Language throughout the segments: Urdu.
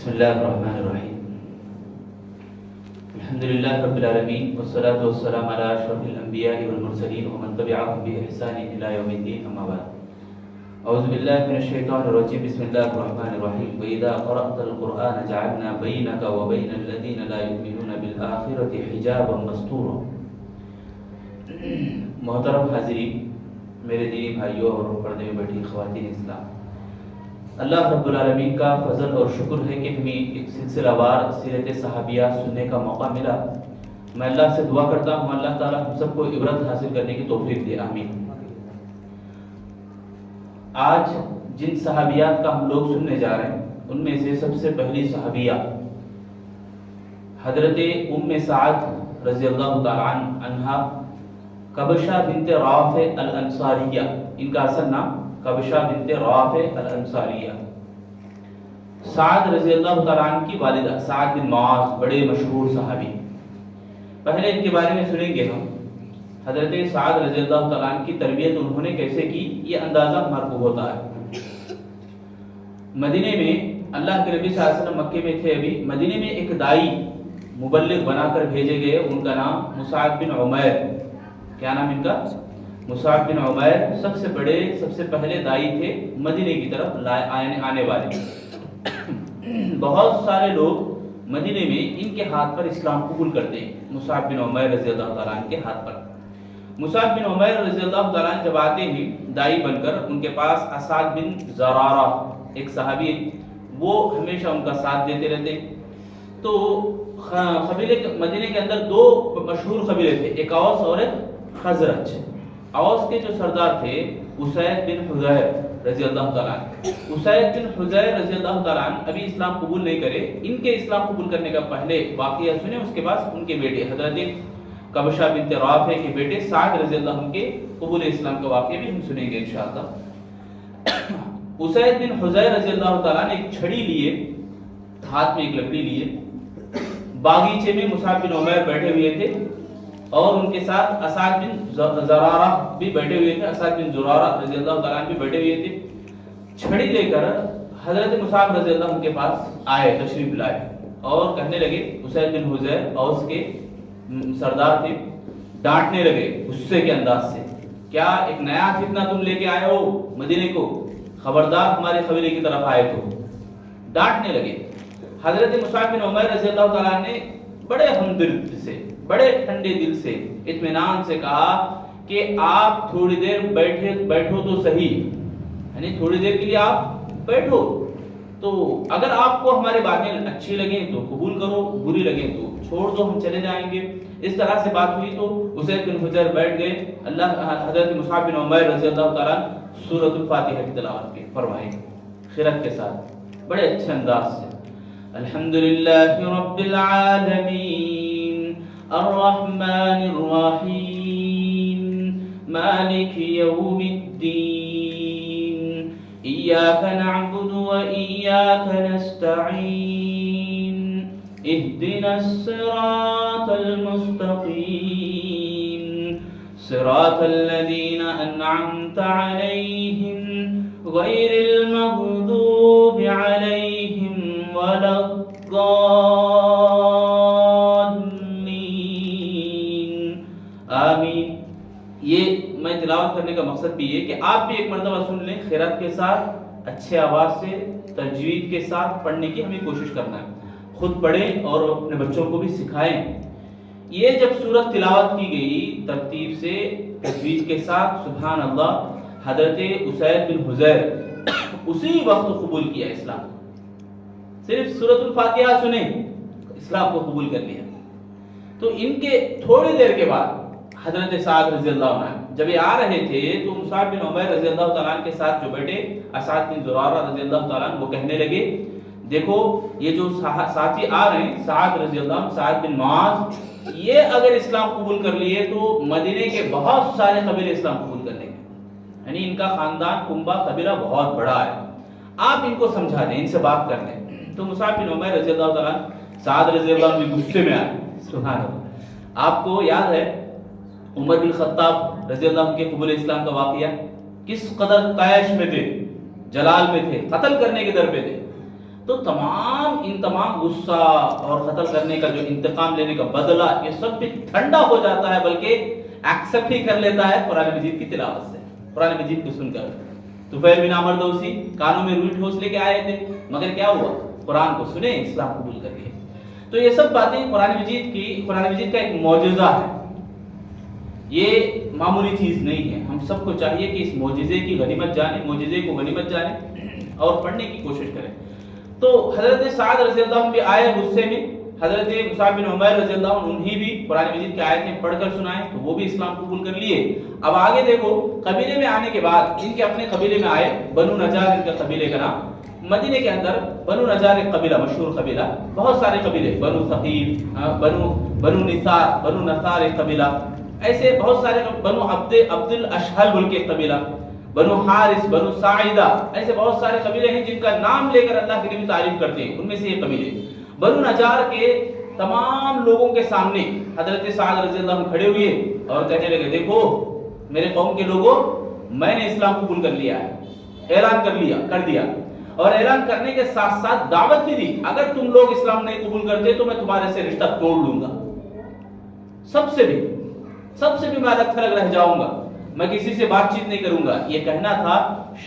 بسم الله الرحمن الرحيم. الحمد لله رب العالمين والصلاة والسلام على أشرف الأنبياء والمرسلين ومن تبعهم بإحسان إلى يوم الدين، أما بعد. أعوذ بالله من الشيطان الرجيم. بسم الله الرحمن الرحيم. وإذا قرأت القرآن جعلنا بينك وبين الذين لا يؤمنون بالآخرة حجابا مستورا. محترم حاضرین، میرے دینی بھائیوں اور پردے میں بیٹھی خواتین اسلام، اللہ رب العالمین کا فضل اور شکر ہے کہ ہمیں ایک سلسلہ وار سیرت صحابیہ سننے کا موقع ملا. میں اللہ سے دعا کرتا ہوں اللہ تعالی ہم سب کو عبرت حاصل کرنے کی توفیق دے، آمین. آج جن صحابیات کا ہم لوگ سننے جا رہے ہیں ان میں سے سب سے پہلی صحابیہ حضرت ام سعد رضی اللہ تعالی عنہا کبشہ بنت رافع الانصاریہ. ان کا اصل نام کبشہ بنت رافع الانصاریہ. سعد رضی اللہ تعالیٰ عنہ کی والدہ سعد بن معاذ بڑے مشہور صحابی. پہلے ان کے بارے میں سنیں گے ہم. حضرت سعد رضی اللہ تعالیٰ عنہ کی تربیت انہوں نے کیسے کی، یہ اندازہ ہمارے کو ہوتا ہے. مدینے میں اللہ کے نبی صلی اللہ علیہ وسلم مکے میں تھے ابھی. مدینے میں ایک دائی مبلغ بنا کر بھیجے گئے، ان کا نام مصعب بن عمیر. کیا نام ان کا؟ مصعب بن عمیر. سب سے بڑے سب سے پہلے دائی تھے مدینے کی طرف آنے والے. بہت سارے لوگ مدینے میں ان کے ہاتھ پر اسلام قبول کرتے ہیں. مصعب بن عمیر رضی اللہ تعالیٰ عنہ کے ہاتھ پر. مصعب بن عمیر رضی اللہ تعالیٰ عنہ جب آتے ہیں دائی بن کر، ان کے پاس اسعد بن زرارہ ایک صحابی، وہ ہمیشہ ان کا ساتھ دیتے رہتے. تو قبیلے مدینے کے اندر دو مشہور قبیلے تھے، ایک اوس اور ایک خزرج. اوس کے جو سردار تھے اسید بن حضیر رضی اللہ تعالیٰ عنہ. اسید بن حضیر رضی اللہ تعالیٰ عنہ ابھی اسلام قبول نہیں کرے. ان کے اسلام قبول کرنے کا پہلے واقعہ سنیں، اس کے بعد ان کے بیٹے حضرت کبشہ بنت رافع کے بیٹے سعد رضی اللہ عنہ کے قبول اسلام کا واقعہ بھی ہم سنیں گے انشاءاللہ. اسید بن حضیر رضی اللہ تعالیٰ نے ایک چھڑی لیے، ہاتھ میں ایک لکڑی لیے. باغیچے میں مصعب بن عمیر بیٹھے ہوئے تھے اور ان کے ساتھ اسعد بن زرارہ بھی بیٹھے ہوئے تھے. اسعد بن زرارہ رضی اللہ تعالیٰ عنہ بھی بیٹھے ہوئے تھے. چھڑی لے کر حضرت مصعب رضی اللہ عنہ کے پاس آئے، تشریف لائے اور کہنے لگے. اسید بن حضیر اوس کے سردار تھے. ڈانٹنے لگے غصے کے انداز سے، کیا ایک نیا فتنہ تم لے کے آئے ہو مدینے کو؟ خبردار ہمارے قبیلے کی طرف آئے تو. ڈانٹنے لگے. حضرت مصعب بن عمیر رضی اللہ تعالیٰ عنہ نے بڑے ہمدرد سے، بڑے ٹھنڈے دل سے، اطمینان سے کہا کہ آپ تھوڑی دیر بیٹھو تو صحیح، یعنی تھوڑی دیر کے لیے آپ بیٹھو. تو اگر آپ کو ہماری باتیں اچھی لگیں تو قبول کرو، بری لگیں تو چھوڑ دو، ہم چلے جائیں گے. اس طرح سے بات ہوئی تو اسید بن حضیر بیٹھ گئے. حضرت مصعب بن عمیر رضی اللہ تعالیٰ سورۃ الفاتحہ کی تلاوت فرمائے خیرت کے ساتھ، بڑے اچھے انداز سے. الحمدللہ رب العالمین الرحمن الرحیم مالک یوم الدین ایاک نعبد و ایاک نستعین اہدنا الصراط المستقیم صراط الذین انعمت علیہم غیر المغضوب علیہم ولا الضالین آمین. یہ میں تلاوت کرنے کا مقصد بھی یہ کہ آپ بھی ایک مرتبہ سن لیں خیرات کے ساتھ، اچھے آواز سے، تجوید کے ساتھ پڑھنے کی ہمیں کوشش کرنا ہے. خود پڑھیں اور اپنے بچوں کو بھی سکھائیں. یہ جب سورت تلاوت کی گئی ترتیب سے تجوید کے ساتھ، سبحان اللہ، حضرت اسید بن حضیر اسی وقت قبول کیا اسلام. صرف سورۃ الفاتحہ سنیں اسلام کو قبول کر لیا. تو ان کے تھوڑی دیر کے بعد حضرت سعد رضی اللہ عنہ جب یہ آ رہے تھے تو مصعب بن عمیر رضی اللہ تعالیٰ عنہ کے ساتھ جو بیٹے اسعد بن زرارہ رضی اللہ تعالیٰ عنہ، وہ کہنے لگے دیکھو یہ جو ساتھی آ رہے ہیں سعد رضی اللہ عنہ، سعد بن معاذ، یہ اگر اسلام قبول کر لیے تو مدینے کے بہت سارے قبیلے اسلام قبول کر لیں گے. یعنی ان کا خاندان کنبہ قبیلہ بہت بڑا ہے، آپ ان کو سمجھا دیں، ان سے بات کر لیں. تو مصعب بن عمیر رضی اللہ تعالیٰ عنہ، سعد رضی اللہ عنہ بھی غصے میں آئے. سبحان اللہ. آپ کو یاد ہے عمر بن خطاب رضی اللہ عنہ کے قبول اسلام کا واقعہ، کس قدر طیش میں تھے، جلال میں تھے، قتل کرنے کے در پہ تھے. تو ان تمام غصہ اور قتل کرنے کا جو انتقام لینے کا بدلہ یہ سب بھی ٹھنڈا ہو جاتا ہے، بلکہ ایکسپٹ ہی کر لیتا ہے قرآن مجید کی تلاوت سے، قرآن مجید کو سن کر۔ طفیل بن عمرو دوسی کانوں میں روئی ٹھوس لے کے آئے تھے، مگر کیا ہوا؟ قرآن کو سنے، اسلام قبول کر لیے۔ تو یہ سب باتیں قرآن مجید کا ایک معجزہ ہے، یہ معمولی چیز نہیں ہے۔ ہم سب کو چاہیے کہ اس معجزے کی غنیمت جانیں، معجزے کو غنیمت جانیں اور پڑھنے کی کوشش کریں۔ تو حضرت سعد رضی اللہ عنہ بھی آئے غصے میں، حضرت مصعب بن عمیر رضی اللہ عنہ انہی بھی قرآن مجید کی آیتیں پڑھ کر سنائے تو وہ بھی اسلام قبول کر لیے۔ اب آگے دیکھو، قبیلے میں آنے کے بعد ان کے اپنے قبیلے میں آئے، بنو نجار ان کا قبیلے کا نام۔ مدینے کے اندر بنو نجار ایک قبیلہ، مشہور قبیلہ، بہت سارے قبیلے، بنو ثقیف، بنو نثار ایک قبیلہ، ایسے بہت سارے، بنو عبد الاشہل بول کے قبیلہ، بنو حارث، بنو ساعدہ، ایسے بہت سارے قبیلے ہیں جن کا نام لے کر اللہ کے نبی تعریف کرتے ہیں۔ ان میں سے یہ قبیلے بنو نجار کے تمام لوگوں کے سامنے حضرت سعد رضی اللہ عنہ کھڑے ہوئے اور کہنے لگے، دیکھو میرے قوم کے لوگوں، میں نے اسلام قبول کر لیا ہے، اعلان کر دیا، اور اعلان کرنے کے ساتھ ساتھ دعوت بھی دی، اگر تم لوگ اسلام نہیں قبول کرتے تو میں تمہارے سے رشتہ توڑ لوں گا، سب سے بھی میں الگ تھلگ رہ جاؤں گا، میں کسی سے بات چیت نہیں کروں گا۔ یہ کہنا تھا،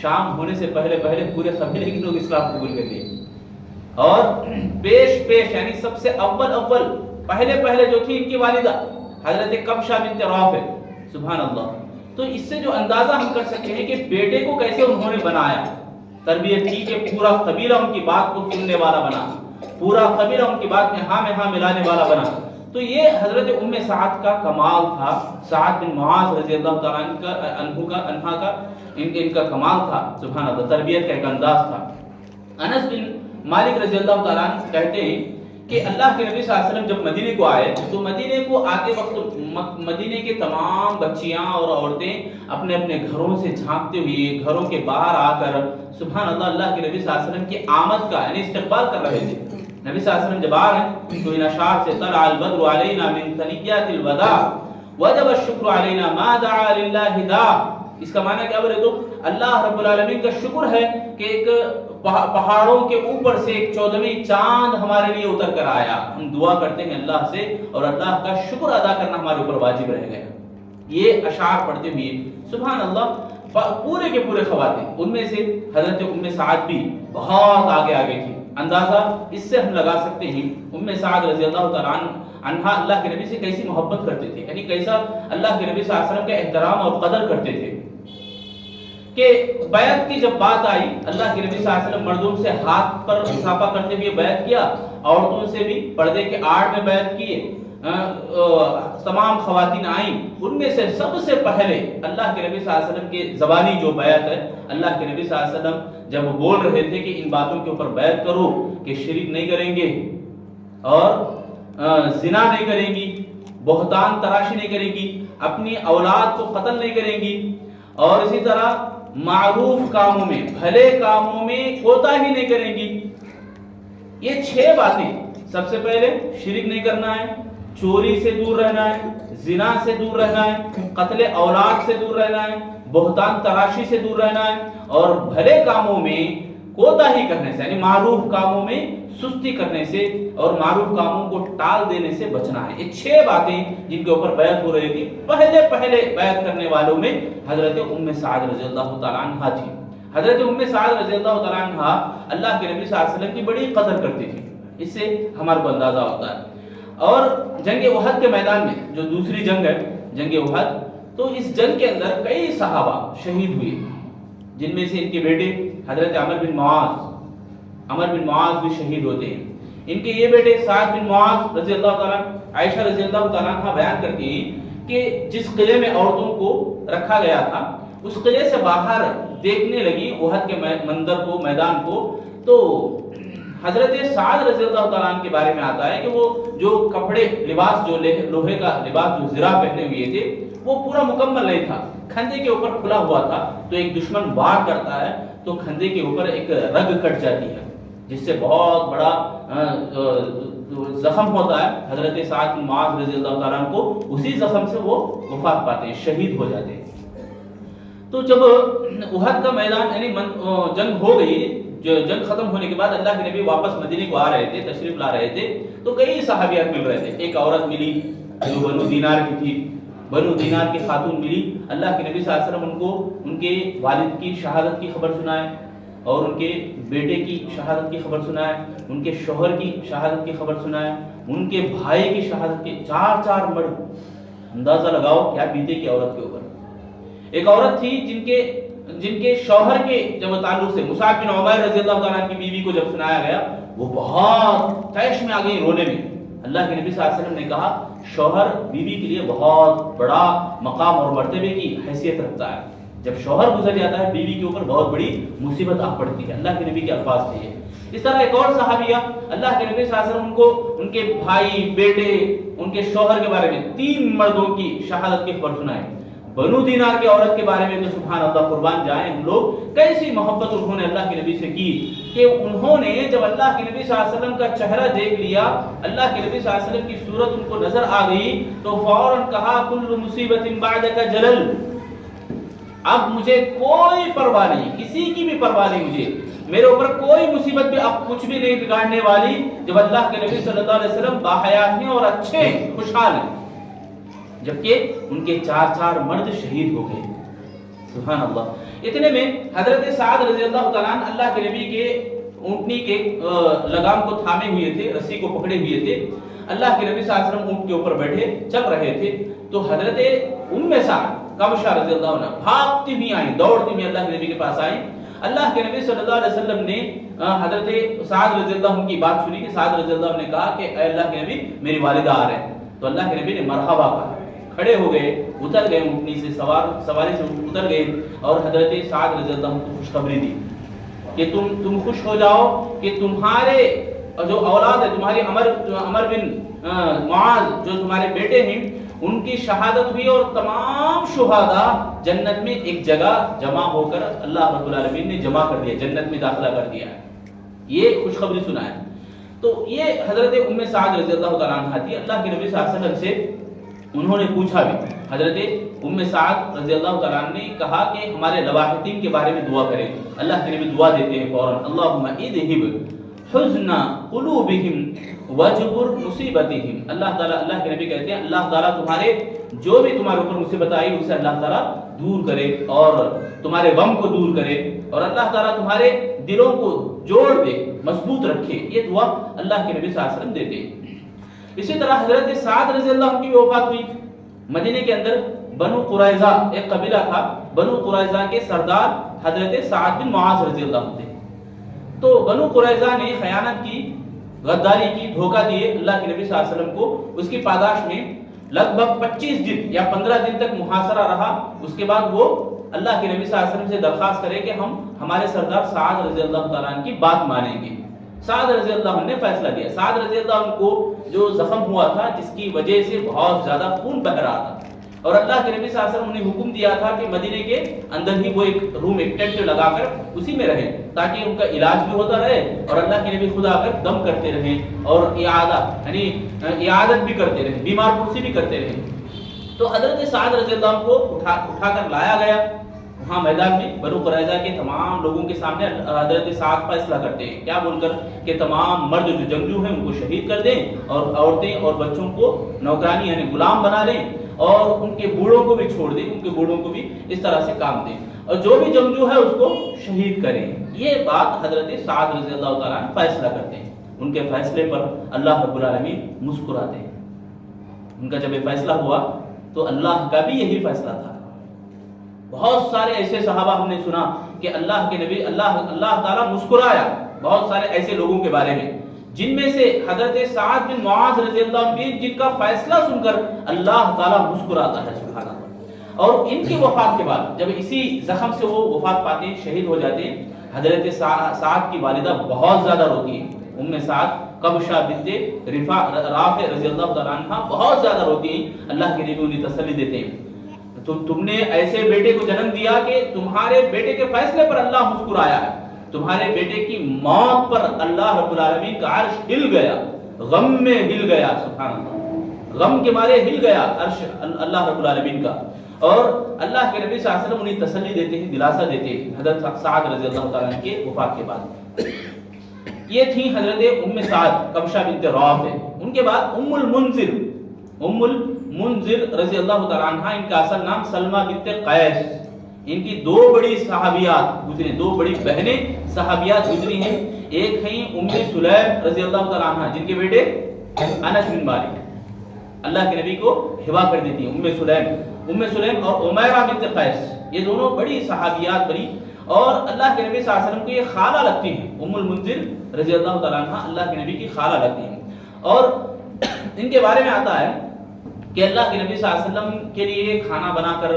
شام ہونے سے پہلے پورے قبیلے کے لوگ اسلام قبول کر لیے، اور پیش یعنی سب سے اول پہلے جو تھی ان کی والدہ حضرت کبشہ بنت رافع، سبحان اللہ۔ تو اس سے جو اندازہ ہم کر سکتے ہیں کہ بیٹے کو کیسے انہوں نے بنایا، تربیت کی، کہ پورا قبیلہ ان کی بات کو سننے والا بنا، پورا قبیلہ ان کی بات میں ہاں ملانے والا بنا۔ تو یہ حضرت ام سعد کا کمال تھا، سعد بن معاذ رضی اللہ تعالیٰ عنہ کا ان کا کمال تھا، سبحان اللہ، تربیت کا ایک انداز تھا۔ انس بن مالک رضی اللہ تعالیٰ عنہ کہتے ہیں کہ اللہ کے نبی صلی اللہ علیہ وسلم جب مدینے کو آئے تو مدینے کو آتے وقت مدینے کے تمام بچیاں اور عورتیں اپنے گھروں سے جھانکتے ہوئے گھروں کے باہر آ کر سبحان اللہ کے نبی صلی اللہ علیہ وسلم کی آمد کا یعنی استقبال کر رہے تھے۔ نبی صلی اللہ علیہ وسلم جب آ رہے ہیں تو ان اشعار سے، طلع البدر علینا من ثنیات الوداع وجب الشکر علینا ما دعا للہ داع۔ اس کا معنی کیا بولے تو اللہ رب العالمین کا شکر ہے کہ ایک پہاڑوں کے اوپر سے ایک 14ویں چاند ہمارے لیے اتر کر آیا، ہم دعا کرتے ہیں اللہ سے اور اللہ کا شکر ادا کرنا ہمارے اوپر واجب رہ گیا۔ یہ اشعار پڑھتے ہوئے سبحان اللہ پورے کے پورے خواتین، ان میں سے حضرت ام سعد بھی بہت آگے تھی۔ اندازہ اس سے ہم لگا سکتے ہیں ام سعد رضی اللہ تعالیٰ عنہا اللہ کے نبی سے کیسی محبت کرتے تھے، یعنی کیسا اللہ کے نبی صلی اللہ علیہ وسلم کا احترام اور قدر کرتے تھے، کہ بیعت کی جب بات آئی اللہ کے نبی صلی اللہ علیہ وسلم مردوں سے ہاتھ پر اضافہ کرتے ہوئے بیعت کیا، عورتوں سے بھی پردے کے آڑ میں بیعت کیے، تمام خواتین آئیں، ان میں سے سب سے پہلے اللہ کے نبی صلی اللہ علیہ وسلم کی زبانی جو بیعت ہے، اللہ کے نبی صلی اللہ علیہ وسلم جب وہ بول رہے تھے کہ ان باتوں کے اوپر بیعت کرو کہ شرک نہیں کریں گے اور زنا نہیں کریں گی، بہتان تراشی نہیں کریں گی، اپنی اولاد کو قتل نہیں کریں گی، اور اسی طرح معروف کاموں میں، بھلے کاموں میں کوتاہی نہیں کریں گی۔ یہ 6 باتیں، سب سے پہلے شرک نہیں کرنا ہے، چوری سے دور رہنا ہے، زنا سے دور رہنا ہے، قتل اولاد سے دور رہنا ہے، بہتان تراشی سے دور رہنا ہے، اور بھلے کاموں میں کوتاہی کرنے سے یعنی معروف کاموں میں سستی کرنے سے اور معروف کاموں کو ٹال دینے سے بچنا ہے۔ یہ 6 باتیں جن کے اوپر بیعت ہو رہی تھی، پہلے بیعت کرنے والوں میں حضرت ام سعد رضی اللہ تعالیٰ عنہا تھی۔ حضرت ام سعد رضی اللہ تعالیٰ عنہا اللہ کے نبی صلی اللہ علیہ وسلم کی بڑی قدر کرتی تھی، اس سے ہمارے کو اندازہ ہوتا ہے۔ اور جنگ احد کے میدان میں جو دوسری جنگ ہے، جنگ احد، تو اس جنگ کے اندر کئی صحابہ شہید ہوئے، جن میں سے ان کے بیٹے حضرت عمر بن معاذ بھی شہید ہوتے ہیں۔ ان کے یہ بیٹے سعد بن معاذ رضی اللہ تعالیٰ، عائشہ رضی اللہ تعالیٰ عنہ بیان کرتی ہیں کہ جس قلعے میں عورتوں کو رکھا گیا تھا، اس قلعے سے باہر دیکھنے لگی احد کے منظر کو، میدان کو، تو حضرت سعد رضی اللہ تعالیٰ عنہ کے بارے میں آتا ہے کہ وہ جو کپڑے، لباس، جو لوہے کا لباس، جو زرہ پہنے ہوئے تھے، وہ پورا مکمل نہیں تھا، کھندے کے اوپر کھلا ہوا تھا۔ تو ایک دشمن وار کرتا ہے تو کھندے کے اوپر ایک رگ کٹ جاتی ہے، جس سے بہت بڑا زخم ہوتا ہے۔ حضرت سعد بن معاذ رضی اللہ تعالیٰ عنہ کو اسی زخم سے وہ وفات پاتے ہیں، شہید ہو جاتے ہیں۔ تو جب احد کا میدان یعنی جنگ ہو گئی، جو جنگ ختم ہونے کے بعد اللہ کے نبی واپس مدینے کو آ رہے تھے، تشریف لا رہے تھے، تو کئی صحابیات مل رہے تھے. ایک عورت ملی جو بنو دینار کی تھی، بنو دینار کی خاتون ملی. اللہ کے نبی صلی اللہ علیہ وسلم ان کو ان کے والد کی شہادت کی خبر سنائے اور ان کے بیٹے کی شہادت کی خبر سنائے، ان کے شوہر کی شہادت کی خبر سنائے، ان کے بھائی کی شہادت کی. چار مرد. اندازہ لگاؤ کیا بیتے کی عورت کے اوپر. ایک عورت تھی جن کے شوہر کے جب تعلق سے مصعب بن عمیر رضی اللہ تعالیٰ کی بیوی کو جب سنایا گیا، وہ بہت طیش میں آ گئی رونے میں. اللہ کے نبی صلی اللہ علیہ وسلم نے کہا شوہر بیوی کے لیے بہت بڑا مقام اور مرتبے کی حیثیت رکھتا ہے. جب شوہر گزر جاتا ہے بیوی کے اوپر بہت بڑی مصیبت آ پڑتی ہے. اللہ کے نبی کے الفاظ تھے یہ. اس طرح ایک اور صحابیہ اللہ کے نبی صلی اللہ علیہ وسلم ان کو ان کے بھائی، بیٹے، ان کے شوہر کے بارے میں 3 مردوں کی شہادت کی خبر سنائے. بنو دینار کی عورت کے بارے میں تو سبحان اللہ قربان جائیں ہم لوگ، کیسی محبت انہوں نے اللہ کے نبی سے کی کہ انہوں نے جب اللہ کے نبی صلی اللہ علیہ وسلم کا چہرہ دیکھ لیا، اللہ کے نبی صلی اللہ علیہ وسلم کی صورت ان کو نظر آ گئی تو فوراً کہا کل مصیبت بعدک جلل. اب مجھے کوئی پرواہ نہیں، کسی کی بھی پرواہ نہیں، مجھے میرے اوپر کوئی مصیبت بھی اب کچھ بھی نہیں بگاڑنے والی، جب اللہ کے نبی صلی اللہ علیہ وسلم باحیات ہیں اور اچھے ہیں، خوشحال ہیں. جبکہ ان کے 4 مرد شہید ہو گئے. سبحان اللہ. اتنے میں حضرت سعد رضی اللہ تعالیٰ عنہ اللہ کے نبی کے اونٹنی کے لگام کو تھامے ہوئے تھے، رسی کو پکڑے ہوئے تھے. اللہ کے نبی صلی اللہ علیہ وسلم اونٹ کے اوپر بیٹھے چل رہے تھے تو حضرت ام سعد کبشہ رضی اللہ عنہ بھاگتی بھی آئیں، دوڑتی بھی اللہ کے نبی کے پاس آئیں. اللہ کے نبی صلی اللہ علیہ وسلم نے حضرت سعد رضی اللہ عنہ کی بات سنی کہ سعد رضی اللہ عنہ نے کہا کہ اے اللہ کے نبی میری والدہ آ رہے ہیں. تو اللہ کے نبی نے مرحبا کہا، کھڑے ہو گئے، اتر گئے اونٹنی سے، سواری سے اتر گئے اور حضرت سعد رضی اللہ عنہ کو خوشخبری دی کہ تم خوش ہو جاؤ کہ تمہارے جو اولاد ہے، تمہاری عمر بن معاذ جو تمہارے بیٹے ہیں، ان کی شہادت ہوئی اور تمام شہداء جنت میں ایک جگہ جمع ہو کر اللہ رب العالمین نے جمع کر دیا، جنت میں داخلہ کر دیا ہے. یہ خوشخبری سنایا. تو یہ حضرت ام سعد رضی اللہ تعالیٰ عنہ تھی. اللہ کے نبی صلی اللہ علیہ وسلم سے انہوں نے پوچھا بھی، حضرت ام سعد رضی اللہ تعالیٰ عنہ نے کہا کہ ہمارے لواحقین کے بارے میں دعا کریں. اللہ کے نبی دعا دیتے ہیں فوراً، اللہم اذہب حزن قلوبہم وجبر مصیبتہم. اللہ تعالیٰ، اللہ کے نبی کہتے ہیں اللہ تعالیٰ تمہارے جو بھی تمہارے اوپر مصیبت آئی اسے اللہ تعالیٰ دور کرے اور تمہارے غم کو دور کرے اور اللہ تعالیٰ تمہارے دلوں کو جوڑ دے، مضبوط رکھے. یہ دعا اللہ کے نبی صلی اللہ علیہ وسلم دیتے ہیں. اسی طرح حضرت سعد رضی اللہ عنہ کی وفات ہوئی. مدینے کے اندر بنو قریظہ ایک قبیلہ تھا، بنو قریظہ کے سردار حضرت سعد بن معاذ رضی اللہ عنہ تھے. تو بنو قریظہ نے خیانت کی، غداری کی، دھوکہ دیے اللہ کے نبی صلی اللہ علیہ وسلم کو. اس کی پاداش میں لگ بھگ 25 دن یا 15 دن تک محاصرہ رہا. اس کے بعد وہ اللہ کے نبی صلی اللہ علیہ وسلم سے درخواست کرے کہ ہم ہمارے سردار سعد رضی اللہ تعالیٰ عنہ کی بات مانیں گے. سعد رضی اللہ عنہ نے فیصلہ دیا. سعد رضی اللہ عنہ کو جو زخم ہوا تھا جس کی وجہ سے بہت زیادہ خون بہہ رہا تھا اور اللہ کے نبی صلی اللہ علیہ وسلم نے حکم دیا تھا کہ مدینے کے اندر ہی وہ ایک روم، ایک ٹینٹ لگا کر اسی میں رہیں تاکہ ان کا علاج بھی ہوتا رہے اور اللہ کے نبی خود آ کر دم کرتے رہیں اور اعادت بھی کرتے رہیں، بیمار پرسی بھی کرتے رہیں. تو حضرت سعد رضی اللہ عنہ کو اٹھا کر لایا گیا وہاں میدان میں. بنو قریظہ کے تمام لوگوں کے سامنے حضرت سعد فیصلہ کرتے ہیں کیا بول کر کہ تمام مرد جو جنگجو ہیں ان کو شہید کر دیں اور عورتیں اور بچوں کو نوکرانی یعنی غلام بنا لیں اور ان کے بوڑھوں کو بھی چھوڑ دیں، ان کے بوڑھوں کو بھی اس طرح سے کام دیں اور جو بھی جنگجو ہے اس کو شہید کریں. یہ بات حضرت سعد رضی اللہ تعالیٰ عنہ فیصلہ کرتے ہیں. ان کے فیصلے پر اللہ رب العالمین مسکراتے ہیں. ان کا جب یہ فیصلہ ہوا تو اللہ کا بھی یہی فیصلہ تھا. بہت سارے ایسے صحابہ ہم نے سنا کہ اللہ کے نبی اللہ تعالیٰ مسکرایا بہت سارے ایسے لوگوں کے بارے میں جن میں سے حضرت سعد بن معاذ رضی اللہ عنہ جن کا فیصلہ سن کر اللہ تعالیٰ مسکراتا ہے سبحان اللہ. اور ان کی وفات کے بعد جب اسی زخم سے وہ وفات پاتے ہیں، شہید ہو جاتے ہیں، حضرت سعد کی والدہ بہت زیادہ روتی ہے. ام سعد قبشہ بنت رافع رضی اللہ تعالیٰ عنہ بہت زیادہ روتی ہیں. اللہ کے نبی انہیں تسلی دیتے ہیں تم نے ایسے بیٹے کو جنم دیا کہ تمہارے بیٹے کے فیصلے پر اللہ مسکرایا ہے، تمہارے بیٹے کی موت پر اللہ رب العالمین کا عرش ہل گیا، غم میں ہل گیا سبحان اللہ، غم کے مارے ہل گیا عرش اللہ رب العالمین کا. اور اللہ کے نبی صلی اللہ علیہ وسلم انہیں تسلی دیتے ہیں، دلاسا دیتے ہیں حضرت سعد رضی اللہ تعالیٰ عنہ کے وفات کے بعد. یہ تھی حضرت ام سعد کبشہ بنت رافع. ان کے بعد ام المنذر رضی اللہ تعالی عنہ، ان کا اصل نام سلمہ بنت قیس. ان کی دو بڑی صحابیات گزری، دو بڑی بہنیں صحابیات گزری ہیں. ایک ہیں ام سلیم رضی اللہ تعالی عنہ، جن کے بیٹے انس بن مالک اللہ کے نبی کو ہبا کر دیتی ہیں. ام سلیم اور عمیرہ بنت قیس، یہ دونوں بڑی صحابیات بنی اور اللہ کے نبی صلی اللہ علیہ وسلم کو یہ خالہ لگتی ہیں. ام المنذر رضی اللہ تعالی عنہ اللہ کے نبی کی خالہ لگتی ہیں. اور ان کے بارے میں آتا ہے کہ اللہ کے نبی صلی اللہ علیہ وسلم کے لیے کھانا بنا کر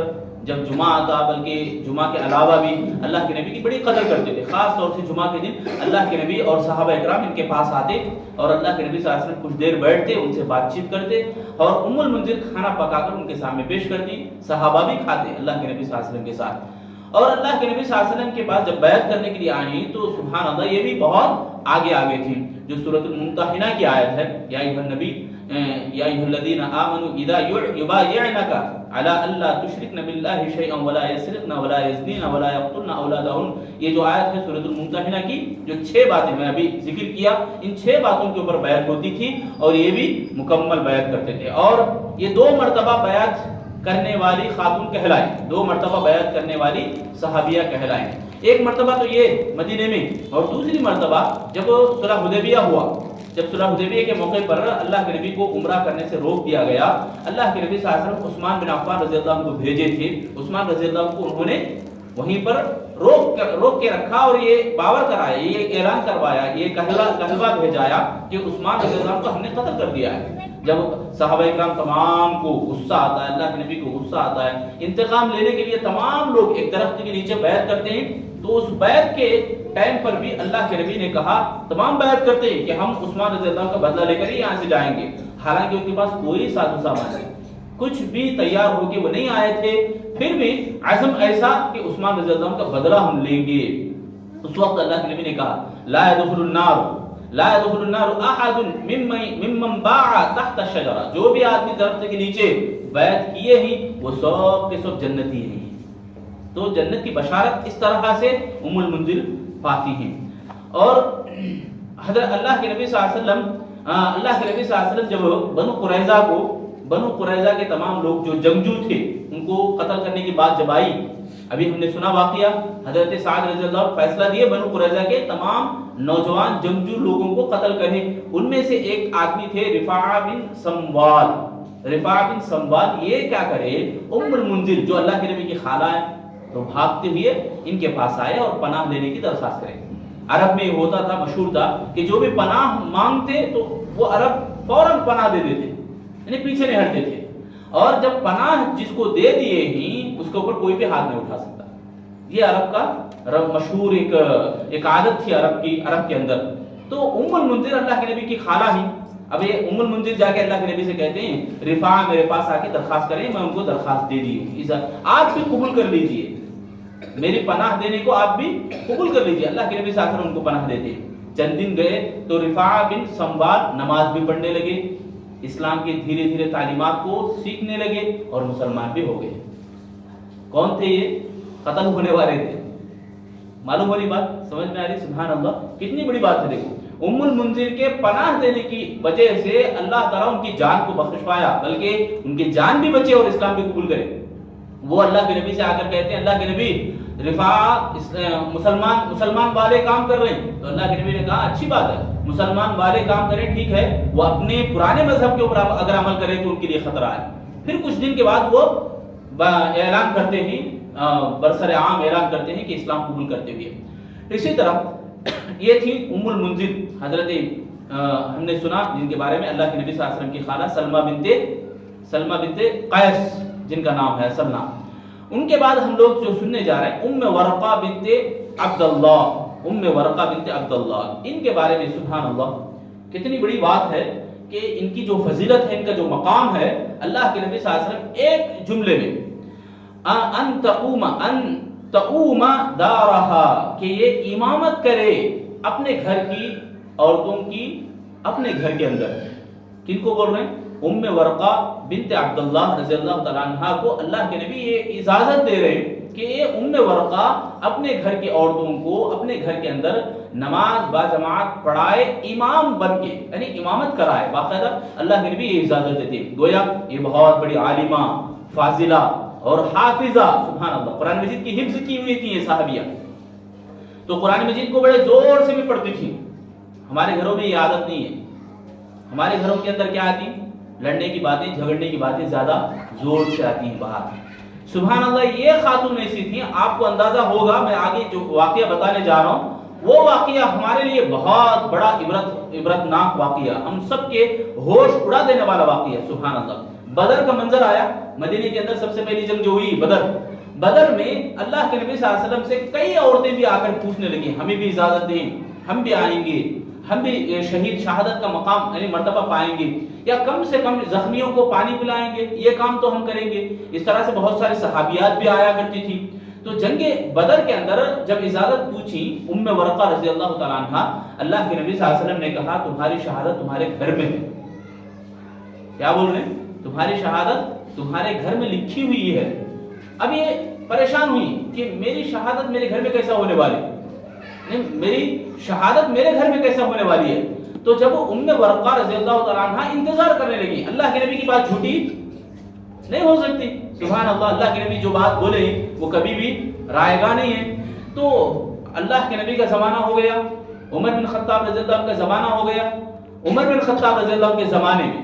جب جمعہ آتا، بلکہ جمعہ کے علاوہ بھی اللہ کے نبی کی بڑی قدر کرتے تھے. خاص طور سے جمعہ کے دن اللہ کے نبی اور صحابہ اکرام ان کے پاس آتے اور اللہ کے نبی صلی اللہ علیہ وسلم کچھ دیر بیٹھتے، ان سے بات چیت کرتے اور ام المنذر کھانا پکا کر ان کے سامنے پیش کرتی. صحابہ بھی کھاتے اللہ کے نبی صلی اللہ علیہ وسلم کے ساتھ. اور اللہ کے نبی صلی اللہ علیہ وسلم کے پاس جب بیعت کرنے کے لیے آئیں تو سبحان اللہ یہ بھی بہت آگے تھی. جو سورۃ الممتحنہ کی آیت ہے، یا ایھا النبی یا ایھا الذین آمنوا اذا یبایعنک علی الا تشرکن باللہ شیئا ولا یسرقن ولا یزنین ولا یقتلن اولادہن. یہ جو آیت ہے سورۃ الممتحنہ کی، جو 6 باتیں میں ابھی ذکر کیا، ان 6 باتوں کے اوپر بیعت ہوتی تھی اور یہ بھی مکمل بیعت کرتے تھے. اور یہ 2 مرتبہ بیعت کرنے والی خاتون کہلائیں، 2 مرتبہ بیعت کرنے والی صحابیہ کہلائیں. ایک مرتبہ تو یہ مدینے میں، اور دوسری مرتبہ جب صلح حدیبیہ ہوا، جب صلح حدیبیہ کے موقع پر اللہ کے نبی کو عمرہ کرنے سے روک دیا گیا. اللہ کے نبی صلی اللہ علیہ وسلم عثمان بن عفان رضی اللہ عنہ کو بھیجے تھے. عثمان رضی اللہ عنہ کو انہوں نے وہیں پر روک کے رکھا اور یہ باور کرایا، یہ اعلان کروایا، یہ کہلوہ بھیجایا کہ عثمان رضی اللہ عنہ کو ہم نے قتل کر دیا ہے. جب صحابہ اکرام تمام کو غصہ آتا ہے، اللہ کے نبی کو غصہ آتا ہے، انتقام لینے کے لیے تمام لوگ ایک درخت کے نیچے بیعت کرتے ہیں. تو اس بیعت کے ٹائم پر بھی اللہ کے نبی نے کہا، تمام بیعت کرتے ہیں کہ ہم عثمان رضی اللہ عنہ کا بدلہ لے کر ہی یہاں سے جائیں گے. حالانکہ ان کے پاس کوئی ساز و سامان نہیں، کچھ بھی تیار ہو کے وہ نہیں آئے تھے، پھر بھی عزم ایسا کہ عثمان رضی اللہ عنہ کا بدلہ ہم لیں گے. اس وقت اللہ کے نبی نے کہا، لا يدخل النار احد ممن باع تحت الشجرہ. جو بھی آدمی درخت کے نیچے بیعت کیے ہیں وہ سب کے سب جنتی ہیں. تو جنت کی بشارت اس طرح سے ام المنذر پاتی ہیں. اور حضرت اللہ کے نبی صلی اللہ علیہ وسلم جب بنو قریظہ کے تمام لوگ جو جنگجو تھے ان کو قتل کرنے کی بات جب آئی، ابھی ہم نے سنا واقعہ، حضرت سعد رضی اللہ عنہ فیصلہ دیے بنو قریظہ کے تمام نوجوان جنگجو لوگوں کو قتل کریں. ان میں سے ایک آدمی تھے رفاعہ بن سموال. یہ کیا کرے، ام المنذر جو اللہ کے نبی کی خالہ ہے، تو بھاگتے ہوئے ان کے پاس آئے اور پناہ لینے کی درخواست کریں. عرب میں یہ ہوتا تھا، مشہور تھا کہ جو بھی پناہ مانگتے تو وہ عرب فوراً پناہ دے دیتے، یعنی پیچھے نہیں ہٹتے تھے. اور جب پناہ جس کو دے دیے ہی اس کے اوپر کوئی بھی ہاتھ نہیں اٹھا سکتا. یہ عرب کا مشہور ایک عادت تھی عرب کے اندر. تو ام المنذر اللہ کے نبی کی خالہ ہی. اب یہ ام المنذر جا کے اللہ کے نبی سے کہتے ہیں، رفاعہ میرے پاس آ کے درخواست کریں، میں ان کو درخواست دے دی ہوں، آپ بھی قبول کر لیجئے، میری پناہ دینے کو آپ بھی قبول کر لیجئے. اللہ کے نبی صلی اللہ علیہ وسلم ان کو پناہ دیتے. چند دن گئے تو رفاعہ بن سموال نماز بھی پڑھنے لگے، اسلام کے دھیرے دھیرے تعلیمات کو سیکھنے لگے اور مسلمان بھی ہو گئے. کون تھے یہ؟ قتل ہونے والے تھے. معلوم ہو رہی بات، سمجھ میں آ رہی؟ سبحان اللہ، کتنی بڑی بات ہے. دیکھو ام المنذر کے پناہ دینے کی وجہ سے اللہ تعالیٰ ان کی جان کو بخش پایا، بلکہ ان کی جان بھی بچے اور اسلام بھی قبول کرے. وہ اللہ کے نبی سے آ کر کہتے ہیں، اللہ کے نبی رفاعہ مسلمان والے کام کر رہے ہیں. تو اللہ کے نبی نے کہا اچھی بات ہے، مسلمان والے کام کریں، ٹھیک ہے، وہ اپنے پرانے مذہب کے اوپر اگر عمل کریں تو ان کے لیے خطرہ ہے. پھر کچھ دن کے بعد وہ اعلان کرتے ہیں، برسر عام اعلان کرتے ہیں کہ اسلام قبول کرتے ہوئے. اسی طرح یہ تھی ام المنذر، حضرت ہم نے سنا جن کے بارے میں اللہ کے نبی صلی اللہ علیہ وسلم کی خالہ سلمہ بنت قیس جن کا نام ہے اصل نام. ان کے بعد ہم لوگ جو سننے جا رہے ہیں ام ورقہ بنت عبداللہ. ان کے بارے میں سبحان اللہ کتنی بڑی بات ہے کہ ان کی جو فضیلت ہے، ان کا جو مقام ہے، اللہ کے نبی صلی اللہ علیہ وسلم ایک جملے میں ان تقوم دارہا، کہ یہ امامت کرے اپنے گھر کی عورتوں کی اپنے گھر کے اندر. کن کو بول رہے ہیں؟ ام ورقہ بنت عبداللہ رضی اللہ تعالیٰ عنہ کو اللہ کے نبی یہ اجازت دے رہے ہیں کہ ام ورقہ اپنے گھر کی عورتوں کو اپنے گھر کے اندر نماز باجماعت پڑھائے، امام بن کے، یعنی امامت کرائے، باقاعدہ اللہ کے نبی یہ اجازت دیتے، گویا یہ بہت بڑی عالمہ، فاضلہ اور حافظہ، سبحان اللہ، قرآن مجید کی حفظ کی ہوئی تھی یہ صحابیہ، تو قرآن مجید کو بڑے زور سے بھی پڑھتی تھی۔ ہمارے گھروں میں یہ عادت نہیں ہے، ہمارے گھروں کے اندر کیا آتی، لڑنے کی باتیں، جھگڑنے کی باتیں زیادہ زور سے آتی ہیں باہر۔ سبحان اللہ، یہ خاتون ایسی تھیں، آپ کو اندازہ ہوگا، میں آگے جو واقعہ بتانے جا رہا ہوں وہ واقعہ ہمارے لیے بہت بڑا عبرتناک واقعہ، ہم سب کے ہوش اڑا دینے والا واقعہ، سبحان اللہ۔ بدر کا منظر آیا، مدینے کے اندر سب سے پہلی جنگ جو ہوئی بدر میں اللہ کے نبی صلی اللہ علیہ وسلم سے کئی عورتیں بھی آ کر پوچھنے لگی، ہمیں بھی اجازت دیں، ہم بھی آئیں گے، ہم بھی شہید شہادت کا مقام یعنی مرتبہ پائیں گے، یا کم سے کم زخمیوں کو پانی پلائیں گے، یہ کام تو ہم کریں گے۔ اس طرح سے بہت ساری صحابیات بھی آیا کرتی تھی۔ تو جنگ بدر کے اندر جب اجازت پوچھی ام ورقہ رضی اللہ تعالیٰ عنہ، اللہ کے نبی صلی اللہ علیہ وسلم نے کہا تمہاری شہادت تمہارے گھر میں ہے۔ کیا بول رہے ہیں؟ تمہاری شہادت تمہارے گھر میں لکھی ہوئی ہے۔ اب یہ پریشان ہوئی کہ میری شہادت میرے گھر میں کیسا ہونے والی ہے، میری شہادت میرے گھر میں کیسا ہونے والی ہے۔ تو جب ام ورقہ رضی اللہ تعالیٰ عنہ انتظار کرنے لگی، اللہ کے نبی کی بات جھوٹی نہیں ہو سکتی، سبحان اللہ، اللہ کے نبی جو بات بولے وہ کبھی بھی رائے گاہ نہیں ہے۔ تو اللہ کے نبی کا زمانہ ہو گیا، عمر بن خطاب رضی اللہ عنہ کا زمانہ ہو گیا۔ عمر بن خطاب رضی اللہ عنہ کے زمانے میں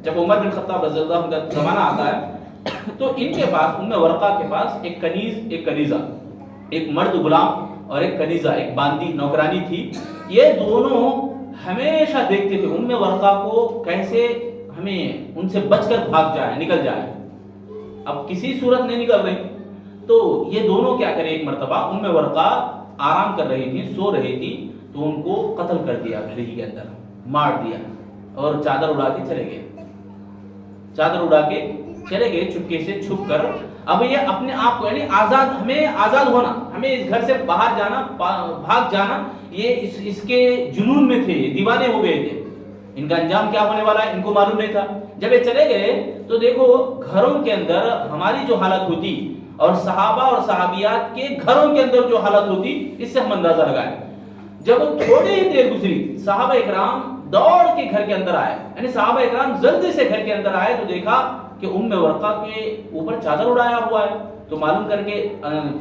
جب عمر بن خطاب رضی اللہ عنہ کا زمانہ آتا ہے تو ان کے پاس، ام ورقہ کے پاس ایک کنیزہ، ایک مرد غلام اور ایک کنیزہ، ایک باندی نوکرانی تھی۔ یہ دونوں ہمیشہ دیکھتے تھے ام ورقہ کو کیسے ہمیں ان سے بچ کر بھاگ جائے، نکل جائے۔ اب کسی صورت نہیں نکل رہی، تو یہ دونوں کیا کرے، ایک مرتبہ ام ورقہ آرام کر رہی تھی، سو رہی تھی، تو ان کو قتل کر دیا، گھر ہی کے اندر مار دیا اور چادر اڑا کے چلے گئے، چپکے سے چھپ کر۔ اب یہ اپنے آپ کو یعنی ہمیں آزاد ہونا، ہمیں اس گھر سے باہر جانا، بھاگ جانا، یہ اس کے جنون میں تھے، یہ دیوانے ہو گئے تھے۔ ان کا انجام کیا ہونے والا ہے ان کو معلوم نہیں تھا۔ جب یہ چلے گئے تو دیکھو گھروں کے اندر ہماری جو حالت ہوتی اور صحابہ اور صحابیات کے گھروں کے اندر جو حالت ہوتی، اس سے ہم اندازہ لگائیں۔ جب تھوڑی ہی دیر گزری، صحابہ اکرام دوڑ کے گھر کے اندر آئے، یعنی صحابہ اکرام جلدی سے گھر کے اندر آئے تو دیکھا کہ ام ورقہ کے اوپر چادر اڑایا ہوا ہے۔ تو معلوم کر کے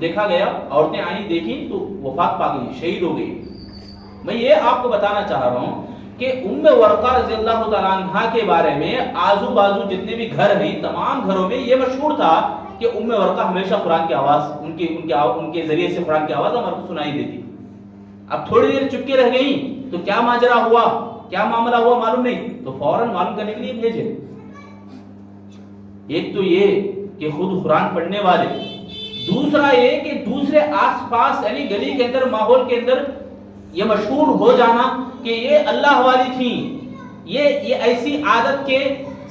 دیکھا گیا، عورتیں آئیں، دیکھی تو وفات پا گئی، شہید ہو گئی۔ میں یہ آپ کو بتانا چاہ رہا ہوں کہ ام ورقہ رضی اللہ تعالیٰ عنہ کے بارے میں آزو بازو جتنے بھی گھر ہیں، تمام گھروں میں یہ مشہور تھا کہ ام ورقہ ہمیشہ قرآن کی آواز، ان کے ذریعے سے قرآن کی آواز ہمارے کو سنائی دیتی۔ اب تھوڑی دیر چپکے رہ گئی تو کیا ماجرا ہوا، کیا معاملہ ہوا معلوم نہیں، تو فوراً معلوم کرنے کے لیے بھیجے۔ ایک تو یہ کہ خود قرآن پڑھنے والے، دوسرا یہ کہ دوسرے آس پاس یعنی گلی کے اندر، ماحول کے اندر یہ مشہور ہو جانا کہ یہ اللہ والی تھیں، یہ ایسی عادت کے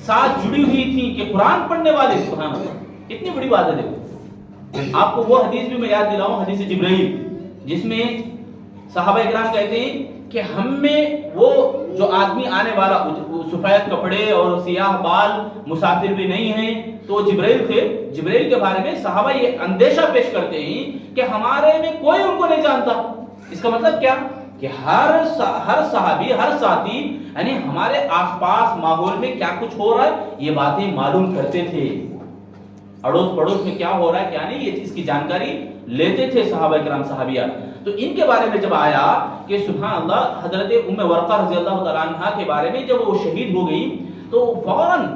ساتھ جڑی ہوئی تھیں کہ قرآن پڑھنے والے، سبحان اللہ، کتنی بڑی بات ہے۔ دیکھو آپ کو وہ حدیث بھی میں یاد دلاؤں، حدیث جبرائیل، جس میں صحابہ اکرام کہتے ہیں کہ ہم میں وہ جو آدمی آنے والا، سفید کپڑے اور سیاہ بال، مسافر بھی نہیں ہیں، تو جبرائیل تھے۔ جبرائیل کے بارے میں صحابہ یہ اندیشہ پیش کرتے ہیں کہ ہمارے میں کوئی ان کو نہیں جانتا۔ اس کا مطلب کیا کہ ہر صحابی، ہر ساتھی یعنی ہمارے آس پاس ماحول میں کیا کچھ ہو رہا ہے یہ باتیں معلوم کرتے تھے، اڑوس پڑوس میں کیا ہو رہا ہے کیا نہیں، یہ چیز کی جانکاری لیتے تھے صحابہ کرام صحابیات۔ تو ان کے بارے میں جب آیا کہ سبحان اللہ، حضرت ام ورقہ رضی اللہ تعالیٰ عنہ کے بارے میں جب وہ شہید ہو گئی تو فوراً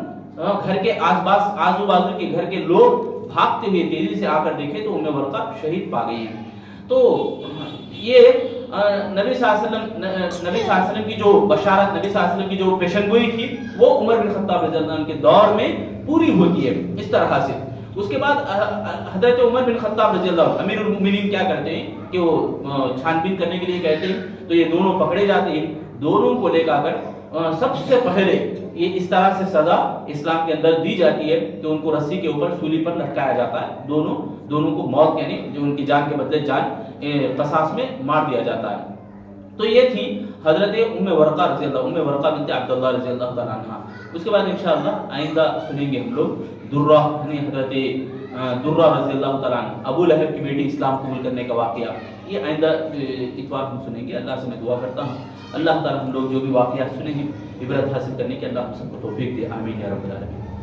گھر کے آس پاس، آزو بازو کے گھر کے لوگ بھاگتے ہوئے تیزی سے آ کر دیکھے تو ام ورقہ شہید پا گئی ہیں۔ تو یہ نبی صلی اللہ علیہ وسلم کی جو بشارت، نبی صلی اللہ علیہ وسلم کی جو پیشن گوئی تھی، وہ عمر بن خطاب رضی اللہ عنہ کے دور میں پوری ہوتی ہے اس طرح سے۔ اس کے بعد حضرت عمر بن خطاب رضی اللہ عنہ، امیر المومنین، کیا کرتے ہیں کہ وہ چھان بین کرنے کے لیے کہتے ہیں، تو یہ دونوں پکڑے جاتے ہیں، دونوں کو لے کر سب سے پہلے یہ اس طرح سے سزا اسلام کے اندر دی جاتی ہے کہ ان کو رسی کے اوپر سولی پر لٹکایا جاتا ہے، دونوں کو موت یعنی جو ان کی جان کے بدلے جان قصاص میں مار دیا جاتا ہے۔ تو یہ تھی حضرت ام ورقہ رضی اللہ، ام ورقہ بنت عبداللہ رضی اللہ تعالیٰ عنہ۔ اس کے بعد انشاءاللہ آئندہ سنیں گے ہم لوگ درہ یعنی حضرت درہ رضی اللہ تعالیٰ عنہ، ابو لہب کی بیٹی اسلام قبول کرنے کا واقعہ، یہ آئندہ اتوار ہم سنیں گے. اللہ سے میں دعا کرتا ہوں اللہ تعالیٰ ہم لوگ جو بھی واقعات سنے ہیں عبرت حاصل کرنے کے اللہ ہم سب کو توفیق دے. آمین یا رب العالمین.